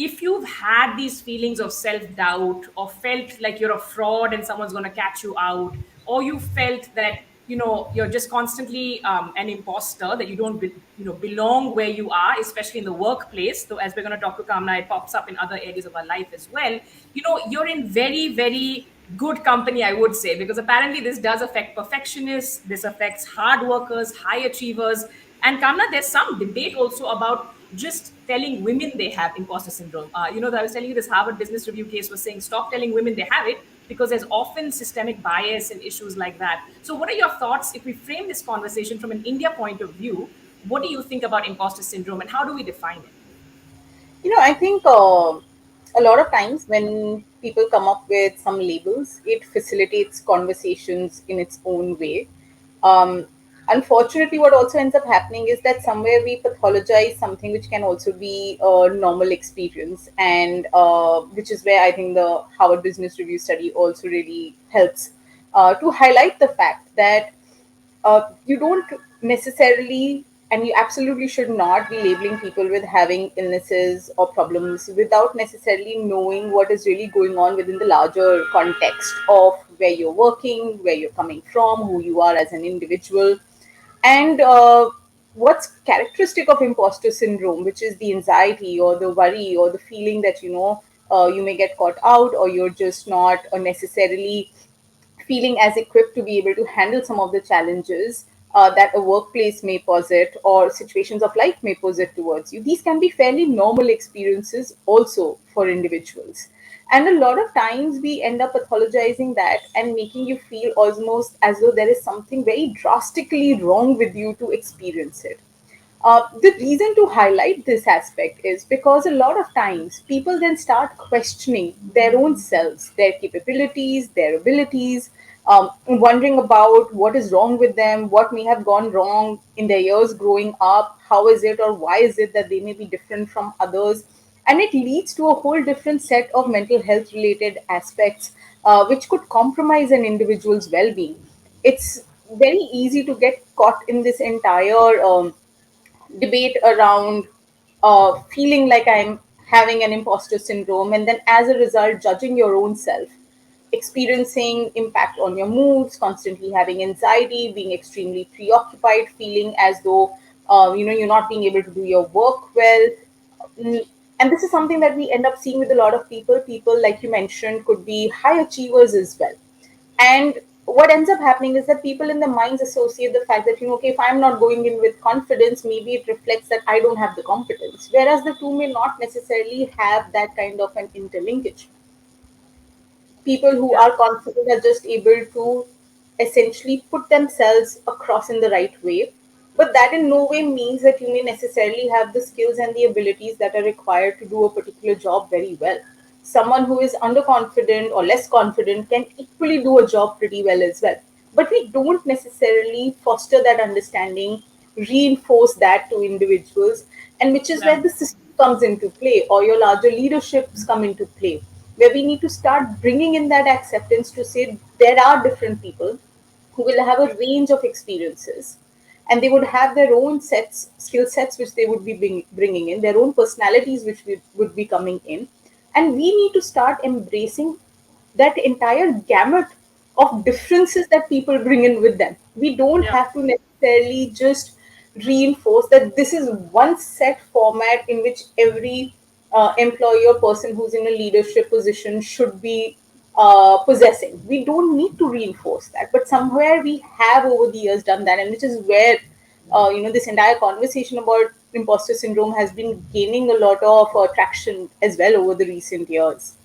if you've had these feelings of self-doubt, or felt like you're a fraud and someone's going to catch you out, or you felt that you're just constantly an imposter, that you don't belong where you are, especially in the workplace. So as we're going to talk to Kamna, it pops up in other areas of our life as well. You're in very, very good company, I would say, because apparently this does affect perfectionists, this affects hard workers, high achievers. And Kamna, there's some debate also about just telling women they have imposter syndrome. I was telling you, this Harvard Business Review case was saying stop telling women they have it, because there's often systemic bias and issues like that. So, what are your thoughts if we frame this conversation from an India point of view? What do you think about imposter syndrome, and how do we define it? I think a lot of times when people come up with some labels, it facilitates conversations in its own way. Um, Unfortunately, what also ends up happening is that somewhere we pathologize something which can also be a normal experience, and which is where I think the Harvard Business Review study also really helps to highlight the fact that you don't necessarily, and you absolutely should not be labeling people with having illnesses or problems without necessarily knowing what is really going on within the larger context of where you're working, where you're coming from, who you are as an individual. And what's characteristic of imposter syndrome, which is the anxiety or the worry or the feeling that you may get caught out, or you're just not necessarily feeling as equipped to be able to handle some of the challenges that a workplace may posit or situations of life may posit towards you. These can be fairly normal experiences also for individuals. And a lot of times we end up pathologizing that and making you feel almost as though there is something very drastically wrong with you to experience it. The reason to highlight this aspect is because a lot of times people then start questioning their own selves, their capabilities, their abilities, wondering about what is wrong with them, what may have gone wrong in their years growing up, how is it or why is it that they may be different from others. And it leads to a whole different set of mental health related aspects, which could compromise an individual's well being. It's very easy to get caught in this entire debate around feeling like I'm having an imposter syndrome, and then as a result, judging your own self, experiencing impact on your moods, constantly having anxiety, being extremely preoccupied, feeling as though you're not being able to do your work well. Mm, and this is something that we end up seeing with a lot of people. People, like you mentioned, could be high achievers as well. And what ends up happening is that people in their minds associate the fact that, okay, if I'm not going in with confidence, maybe it reflects that I don't have the competence. Whereas the two may not necessarily have that kind of an interlinkage. People who Yeah. are confident are just able to essentially put themselves across in the right way. But that in no way means that you may necessarily have the skills and the abilities that are required to do a particular job very well. Someone who is underconfident or less confident can equally do a job pretty well as well. But we don't necessarily foster that understanding, reinforce that to individuals, and which is Yeah. where the system comes into play, or your larger leaderships come into play, where we need to start bringing in that acceptance to say there are different people who will have a range of experiences, and they would have their own skill sets which they would be bringing in, their own personalities which would be coming in, and we need to start embracing that entire gamut of differences that people bring in with them. We don't Yeah. have to necessarily just reinforce that this is one set format in which every employee or person who's in a leadership position should be possessing. We don't need to reinforce that, but somewhere we have over the years done that, and which is where this entire conversation about imposter syndrome has been gaining a lot of traction as well over the recent years.